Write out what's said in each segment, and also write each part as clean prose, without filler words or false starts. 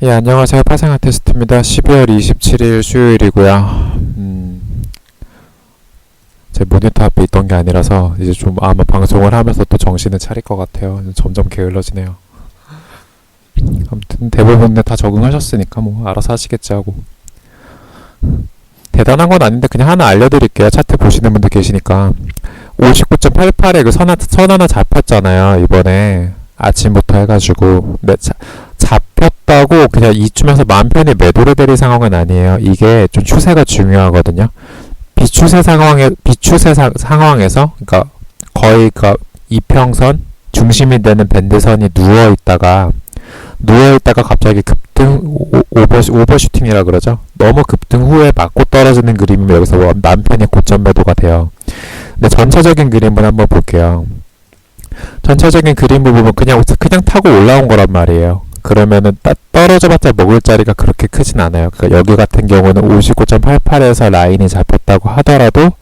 예, 안녕하세요. 파생아 테스트입니다. 12월 27일 수요일이고요. 제 모니터 앞에 있던 게 아니라서 이제 좀 아마 방송을 하면서 또 정신을 차릴 것 같아요. 점점 게을러지네요. 아무튼 대부분 다 적응하셨으니까 뭐 알아서 하시겠지 하고. 대단한 건 아닌데 그냥 하나 알려드릴게요. 차트 보시는 분들 계시니까. 59.88에 그 선 하나 잡혔잖아요. 이번에 아침부터 해가지고. 네, 잡혔다고 그냥 이쯤에서 마음 편히 매도를 내릴 상황은 아니에요. 이게 좀 추세가 중요하거든요. 비추세 상황에서, 그러니까 거의 그 이평선 중심이 되는 밴드선이 누워있다가 갑자기 급등 오버슈팅이라 그러죠. 너무 급등 후에 맞고 떨어지는 그림이면 여기서 마음 편히 고점 매도가 돼요. 근데 전체적인 그림을 한번 볼게요. 전체적인 그림을 보면 그냥 타고 올라온 거란 말이에요. 그러면은 떨어져봤자 먹을 자리가 그렇게 크진 않아요. 그러니까 여기 같은 경우는 59.88에서 라인이 잡혔다고 하더라도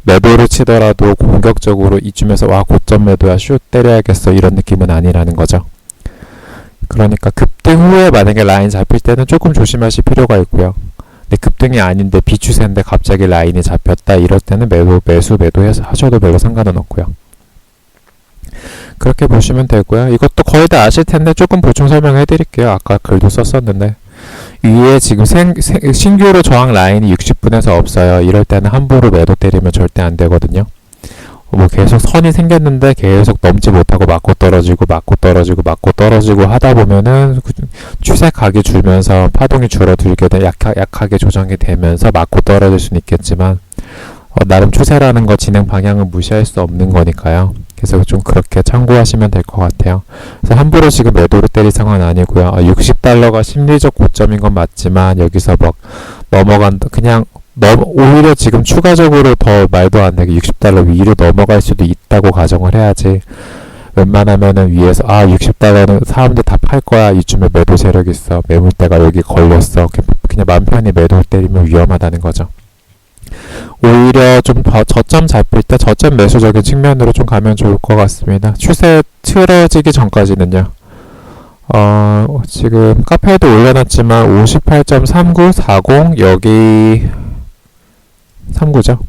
매도를 치더라도 공격적으로 이쯤에서 와 고점 매도야 슛 때려야겠어 이런 느낌은 아니라는 거죠. 그러니까 급등 후에 만약에 라인 잡힐 때는 조금 조심하실 필요가 있고요. 근데 급등이 아닌데 비추세인데 갑자기 라인이 잡혔다 이럴 때는 매수 매도해서 하셔도 별로 상관은 없고요. 그렇게 보시면 되고요. 이것도 거의 다 아실 텐데 조금 보충 설명해 드릴게요. 아까 글도 썼었는데 위에 지금 신규로 저항 라인이 60분에서 없어요. 이럴 때는 함부로 매도 때리면 절대 안 되거든요. 뭐 계속 선이 생겼는데 계속 넘지 못하고 맞고 떨어지고 하다 보면은 추세 각이 줄면서 파동이 줄어들게 돼 약하게 조정이 되면서 맞고 떨어질 수는 있겠지만 나름 추세라는 거 진행 방향은 무시할 수 없는 거니까요. 그래서 좀 그렇게 참고하시면 될 것 같아요. 그래서 함부로 지금 매도를 때릴 상황은 아니고요. 60달러가 심리적 고점인 건 맞지만 여기서 막 넘어간다. 그냥 오히려 지금 추가적으로 더 말도 안 되게 60달러 위로 넘어갈 수도 있다고 가정을 해야지. 웬만하면은 위에서 60달러는 사람들 다 팔 거야. 이쯤에 매도 세력이 있어. 매물대가 여기 걸렸어. 그냥 마음 편히 매도를 때리면 위험하다는 거죠. 오히려 좀 더 저점 잡힐 때 저점 매수적인 측면으로 좀 가면 좋을 것 같습니다. 추세 틀어지기 전까지는요. 지금 카페에도 올려놨지만 58.3940 여기 39죠.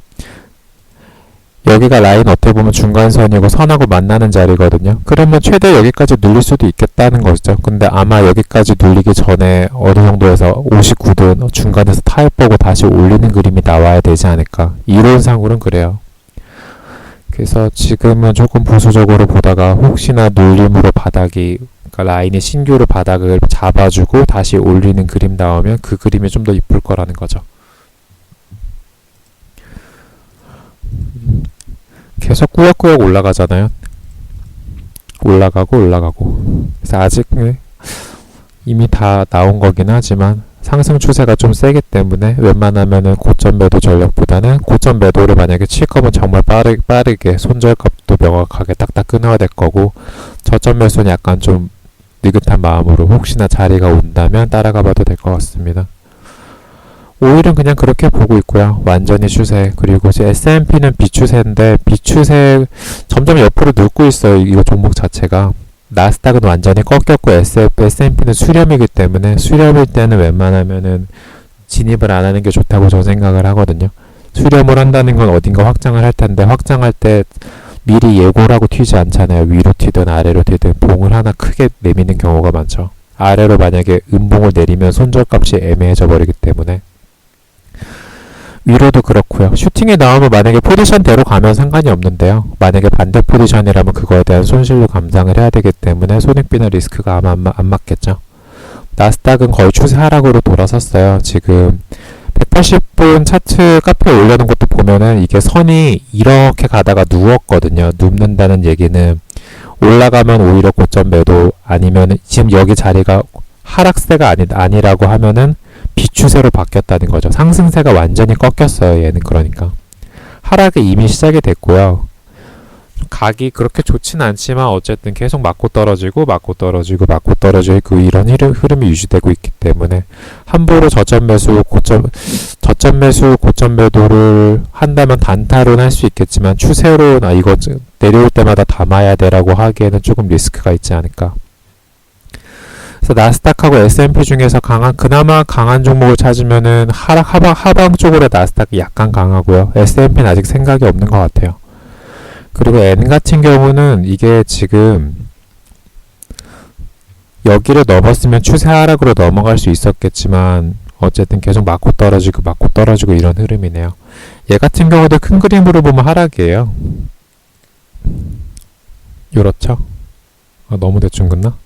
여기가 라인 어떻게 보면 중간선이고 선하고 만나는 자리거든요. 그러면 최대 여기까지 눌릴 수도 있겠다는 거죠. 근데 아마 여기까지 눌리기 전에 어느 정도에서 59든 중간에서 타협보고 다시 올리는 그림이 나와야 되지 않을까. 이론상으로는 그래요. 그래서 지금은 조금 보수적으로 보다가 혹시나 눌림으로 그러니까 라인이 신규로 바닥을 잡아주고 다시 올리는 그림 나오면 그 그림이 좀 더 이쁠 거라는 거죠. 계속 꾸역꾸역 올라가잖아요. 올라가고 그래서 아직 이미 다 나온 거긴 하지만 상승 추세가 좀 세기 때문에 웬만하면은 고점 매도 전략보다는 고점 매도를 만약에 칠 거면 정말 빠르게 손절값도 명확하게 딱딱 끊어야 될 거고 저점 매수는 약간 좀 느긋한 마음으로 혹시나 자리가 온다면 따라가 봐도 될 것 같습니다. 오일은 그냥 그렇게 보고 있고요. 완전히 추세. 그리고 이제 S&P는 비추세인데 비추세 점점 옆으로 눕고 있어요. 이거 종목 자체가. 나스닥은 완전히 꺾였고 S&P는 수렴이기 때문에 수렴일 때는 웬만하면은 진입을 안 하는 게 좋다고 저는 생각을 하거든요. 수렴을 한다는 건 어딘가 확장을 할 텐데 확장할 때 미리 예고를 하고 튀지 않잖아요. 위로 튀든 아래로 튀든 봉을 하나 크게 내미는 경우가 많죠. 아래로 만약에 음봉을 내리면 손절값이 애매해져 버리기 때문에 위로도 그렇고요. 슈팅에 나오면 만약에 포지션대로 가면 상관이 없는데요. 만약에 반대 포지션이라면 그거에 대한 손실도 감당을 해야 되기 때문에 손익비나 리스크가 아마 안 맞겠죠. 나스닥은 거의 추세 하락으로 돌아섰어요. 지금 180분 차트 카페에 올려놓은 것도 보면은 이게 선이 이렇게 가다가 누웠거든요. 눕는다는 얘기는 올라가면 오히려 고점 매도 아니면 지금 여기 자리가 하락세가 아니라고 하면은 비추세로 바뀌었다는 거죠. 상승세가 완전히 꺾였어요. 얘는 그러니까. 하락이 이미 시작이 됐고요. 각이 그렇게 좋지는 않지만 어쨌든 계속 맞고 떨어지고 그 이런 흐름이 유지되고 있기 때문에 함부로 저점 매수, 고점 매도를 한다면 단타로는 할 수 있겠지만 추세로 이거 내려올 때마다 담아야 되라고 하기에는 조금 리스크가 있지 않을까. 그래서 나스닥하고 S&P 중에서 그나마 강한 종목을 찾으면은 하방 쪽으로 나스닥이 약간 강하고요. S&P는 아직 생각이 없는 것 같아요. 그리고 N 같은 경우는 이게 지금 여기를 넘었으면 추세 하락으로 넘어갈 수 있었겠지만 어쨌든 계속 맞고 떨어지고 이런 흐름이네요. 얘 같은 경우도 큰 그림으로 보면 하락이에요. 요렇죠? 너무 대충 긋나?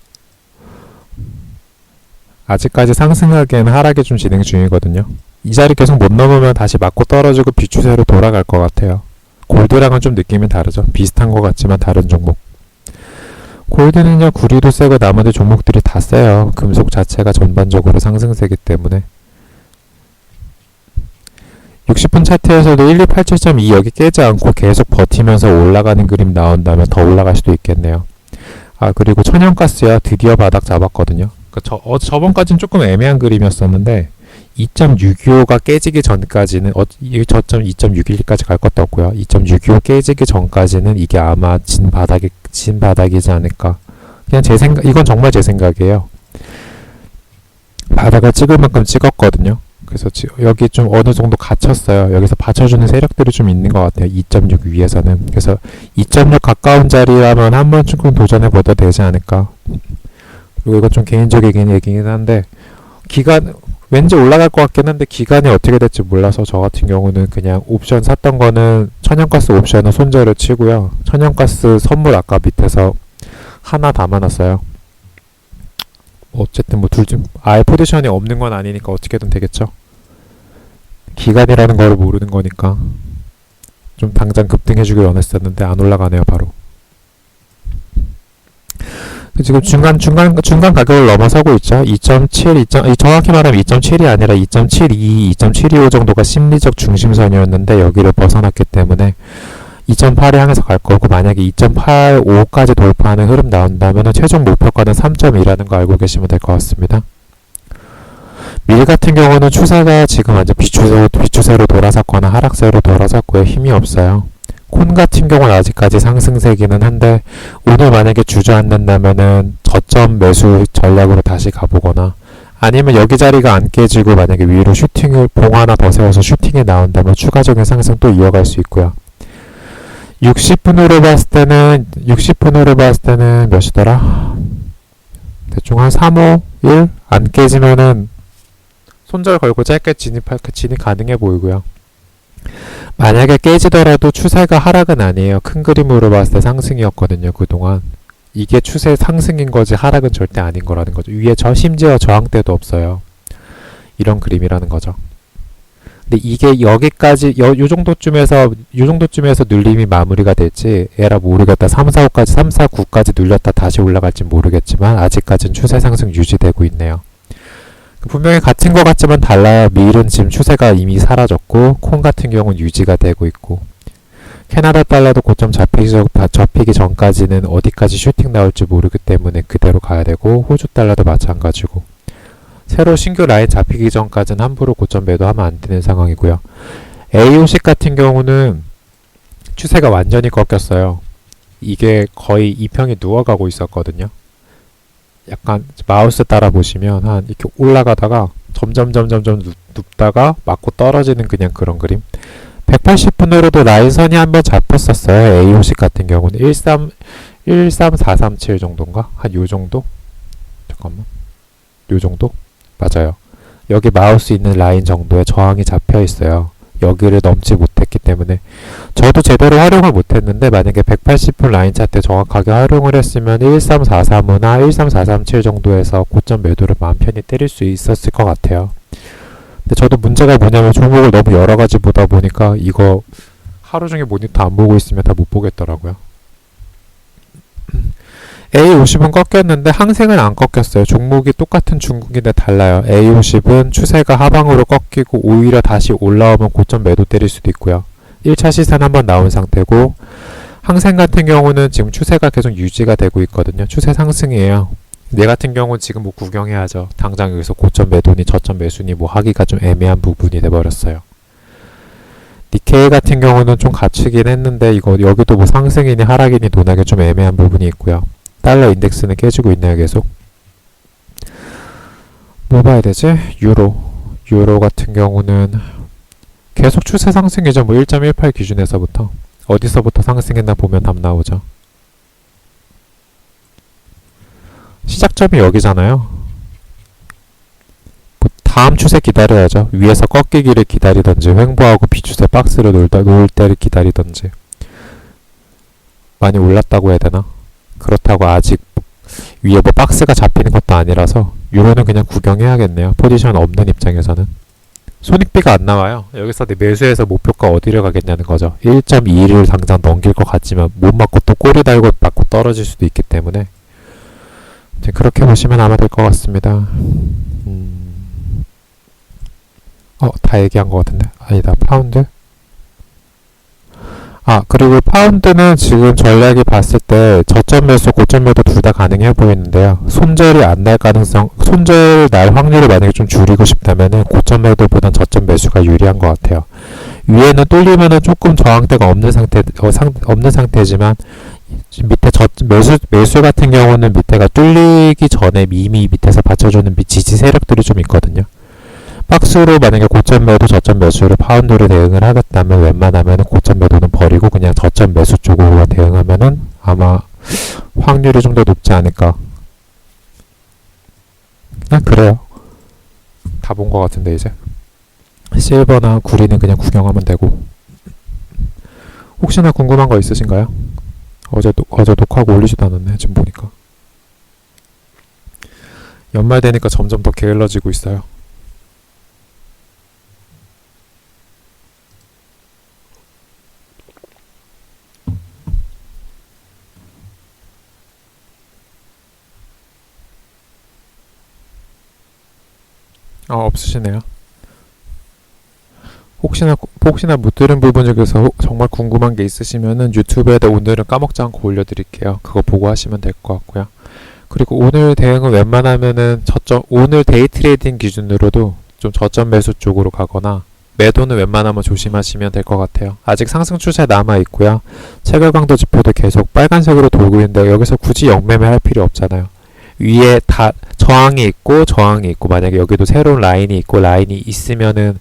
아직까지 상승하기에는 하락이 좀 진행 중이거든요. 이 자리 계속 못 넘으면 다시 맞고 떨어지고 비추세로 돌아갈 것 같아요. 골드랑은 좀 느낌이 다르죠. 비슷한 것 같지만 다른 종목. 골드는요, 구리도 세고 나머지 종목들이 다 세요. 금속 자체가 전반적으로 상승세기 때문에. 60분 차트에서도 1287.2 여기 깨지 않고 계속 버티면서 올라가는 그림 나온다면 더 올라갈 수도 있겠네요. 그리고 천연가스야 드디어 바닥 잡았거든요. 저번까지는 조금 애매한 그림이었었는데 2.625가 깨지기 전까지는 이 저점 2.611까지 갈 것도 없고요. 2.625 깨지기 전까지는 이게 아마 진 바닥이지 않을까. 그냥 제 생각, 이건 정말 제 생각이에요. 바닥을 찍을 만큼 찍었거든요. 그래서 여기 좀 어느 정도 갇혔어요. 여기서 받쳐주는 세력들이 좀 있는 것 같아요. 2.6 위에서는. 그래서 2.6 가까운 자리라면 한 번쯤 도전해 보도 되지 않을까. 그리고 이건 좀 개인적인 얘기긴 한데 왠지 올라갈 것 같긴 한데 기간이 어떻게 될지 몰라서 저 같은 경우는 그냥 옵션 샀던 거는 천연가스 옵션은 손절을 치고요. 천연가스 선물 아까 밑에서 하나 담아놨어요. 어쨌든 뭐 둘 중 아예 포지션이 없는 건 아니니까 어떻게든 되겠죠. 기간이라는 걸 모르는 거니까 좀 당장 급등해주길 원했었는데 안 올라가네요. 바로 지금 중간 가격을 넘어서고 있죠. 2.7, 정확히 말하면 2.7이 아니라 2.72, 2.725 정도가 심리적 중심선이었는데 여기를 벗어났기 때문에 2.8을 향해서 갈 거고, 만약에 2.85까지 돌파하는 흐름 나온다면 최종 목표가는 3.2라는 거 알고 계시면 될 것 같습니다. 밀 같은 경우는 추세가 지금 완전 비추세로 돌아섰거나 하락세로 돌아섰고요. 힘이 없어요. 콘 같은 경우는 아직까지 상승세기는 한데 오늘 만약에 주저앉는다면은 저점 매수 전략으로 다시 가보거나 아니면 여기 자리가 안 깨지고 만약에 위로 봉 하나 더 세워서 슈팅이 나온다면 추가적인 상승 또 이어갈 수 있고요. 60분으로 봤을 때는 몇이더라? 대충 한 351? 안 깨지면은 손절 걸고 짧게 진입 가능해 보이고요. 만약에 깨지더라도 추세가 하락은 아니에요. 큰 그림으로 봤을 때 상승이었거든요. 그동안. 이게 추세 상승인 거지 하락은 절대 아닌 거라는 거죠. 위에 심지어 저항대도 없어요. 이런 그림이라는 거죠. 근데 이게 여기까지 요 정도쯤에서 눌림이 마무리가 될지 에라 모르겠다. 3, 4, 9까지 눌렸다 다시 올라갈지 모르겠지만 아직까지는 추세 상승 유지되고 있네요. 분명히 같은 것 같지만 달라요. 밀은 지금 추세가 이미 사라졌고 콘 같은 경우는 유지가 되고 있고 캐나다 달러도 고점 접히기 전까지는 어디까지 슈팅 나올지 모르기 때문에 그대로 가야 되고 호주 달러도 마찬가지고 새로 신규 라인 잡히기 전까지는 함부로 고점 매도하면 안 되는 상황이고요. AOC 같은 경우는 추세가 완전히 꺾였어요. 이게 거의 2평이 누워가고 있었거든요. 약간 마우스 따라 보시면 한 이렇게 올라가다가 점점 눕다가 맞고 떨어지는 그냥 그런 그림. 180분으로도 라인선이 한번 잡혔었어요. AOC 같은 경우는 13437 정도인가? 한 요 정도? 잠깐만. 요 정도? 맞아요. 여기 마우스 있는 라인 정도의 저항이 잡혀 있어요. 여기를 넘지 못했기 때문에 저도 제대로 활용을 못했는데 만약에 180분 라인 차트 정확하게 활용을 했으면 13435나 13437 정도에서 고점 매도를 마음 편히 때릴 수 있었을 것 같아요. 근데 저도 문제가 뭐냐면 종목을 너무 여러 가지 보다 보니까 이거 하루 종일 모니터 안 보고 있으면 다 못 보겠더라고요. A50은 꺾였는데 항생은 안 꺾였어요. 종목이 똑같은 중국인데 달라요. A50은 추세가 하방으로 꺾이고 오히려 다시 올라오면 고점 매도 때릴 수도 있고요. 1차 시선 한번 나온 상태고 항생 같은 경우는 지금 추세가 계속 유지가 되고 있거든요. 추세 상승이에요. 얘 같은 경우는 지금 뭐 구경해야죠. 당장 여기서 고점 매도니 저점 매수니 뭐 하기가 좀 애매한 부분이 돼버렸어요. 니케이 같은 경우는 좀 갇히긴 했는데 이거 여기도 뭐 상승이니 하락이니 논하기 좀 애매한 부분이 있고요. 달러 인덱스는 깨지고 있네요. 계속. 뭐 봐야 되지? 유로 같은 경우는 계속 추세 상승이죠. 뭐 1.18 기준에서부터 어디서부터 상승했나 보면 답 나오죠. 시작점이 여기잖아요. 뭐 다음 추세 기다려야죠. 위에서 꺾이기를 기다리던지 횡보하고 비추세 박스로 놓을 때를 기다리던지. 많이 올랐다고 해야 되나? 그렇다고 아직 위에 뭐 박스가 잡히는 것도 아니라서 유로는 그냥 구경해야겠네요. 포지션 없는 입장에서는. 손익비가 안 나와요. 여기서 내 매수해서 목표가 어디를 가겠냐는 거죠. 1.21을 당장 넘길 것 같지만 못 맞고 또 꼬리 달고 맞고 떨어질 수도 있기 때문에 이제 그렇게 보시면 아마 될 것 같습니다. 다 얘기한 것 같은데? 아니다. 파운드? 그리고 파운드는 지금 전략이 봤을 때 저점 매수, 고점 매도 둘 다 가능해 보이는데요. 손절이 안 날 가능성, 손절 날 확률을 만약에 좀 줄이고 싶다면은 고점 매도보단 저점 매수가 유리한 것 같아요. 위에는 뚫리면은 조금 저항대가 없는 상태지만 밑에 매수 같은 경우는 밑에가 뚫리기 전에 이미 밑에서 받쳐주는 지지 세력들이 좀 있거든요. 박스로 만약에 고점 매도, 저점 매수를 파운드로 대응을 하겠다면 웬만하면 고점 매도는 버리고 그냥 저점 매수 쪽으로 대응하면은 아마 확률이 좀 더 높지 않을까. 그냥 그래요. 다 본 것 같은데 이제. 실버나 구리는 그냥 구경하면 되고. 혹시나 궁금한 거 있으신가요? 어제 녹화하고 올리지도 않았네 지금 보니까. 연말 되니까 점점 더 게을러지고 있어요. 없으시네요. 혹시나 못 들은 부분 중에서 정말 궁금한 게 있으시면은 유튜브에다 오늘은 까먹지 않고 올려드릴게요. 그거 보고 하시면 될 것 같고요. 그리고 오늘 대응은 웬만하면은 오늘 데이 트레이딩 기준으로도 좀 저점 매수 쪽으로 가거나 매도는 웬만하면 조심하시면 될 것 같아요. 아직 상승 추세 남아 있고요. 체결 강도 지표도 계속 빨간색으로 돌고 있는데 여기서 굳이 영매매 할 필요 없잖아요. 위에 다 저항이 있고 만약에 여기도 새로운 라인이 있고 라인이 있으면은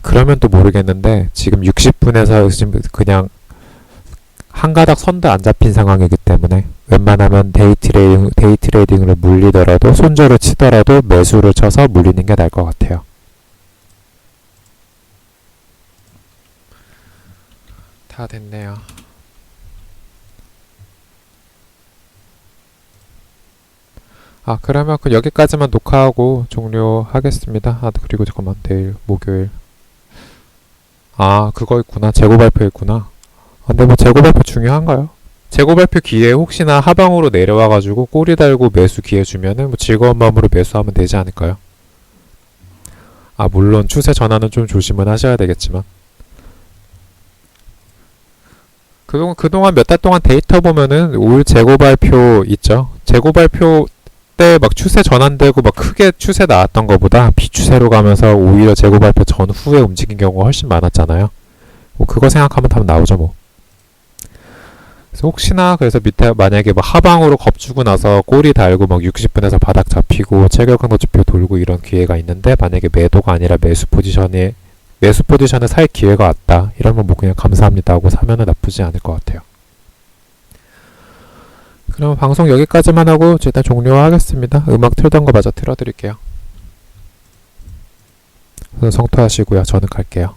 그러면 또 모르겠는데 지금 60분에서 지금 그냥 한 가닥 선도 안 잡힌 상황이기 때문에 웬만하면 데이 트레이딩으로 물리더라도 손절을 치더라도 매수를 쳐서 물리는 게 나을 것 같아요. 다 됐네요. 그러면 여기까지만 녹화하고 종료하겠습니다. 그리고 잠깐만, 내일 목요일. 그거 있구나. 재고 발표 있구나. 근데 뭐 재고 발표 중요한가요? 재고 발표 기회에 혹시나 하방으로 내려와가지고 꼬리 달고 매수 기회 주면은 뭐 즐거운 마음으로 매수하면 되지 않을까요? 물론 추세 전환은 좀 조심은 하셔야 되겠지만. 그동안 몇 달 동안 데이터 보면은 올 재고 발표 있죠? 재고 발표 때 막 추세 전환되고 막 크게 추세 나왔던 것보다 비추세로 가면서 오히려 재고 발표 전후에 움직인 경우가 훨씬 많았잖아요. 뭐 그거 생각하면 답 나오죠 뭐. 그래서 혹시나 그래서 밑에 만약에 뭐 하방으로 겁주고 나서 꼬리 달고 막 60분에서 바닥 잡히고 체결 강도 지표 돌고 이런 기회가 있는데 만약에 매도가 아니라 매수 포지션에 살 기회가 왔다 이러면 뭐 그냥 감사합니다 하고 사면은 나쁘지 않을 것 같아요. 그럼 방송 여기까지만 하고 일단 종료하겠습니다. 음악 틀던 거 마저 틀어드릴게요. 성토하시고요. 저는 갈게요.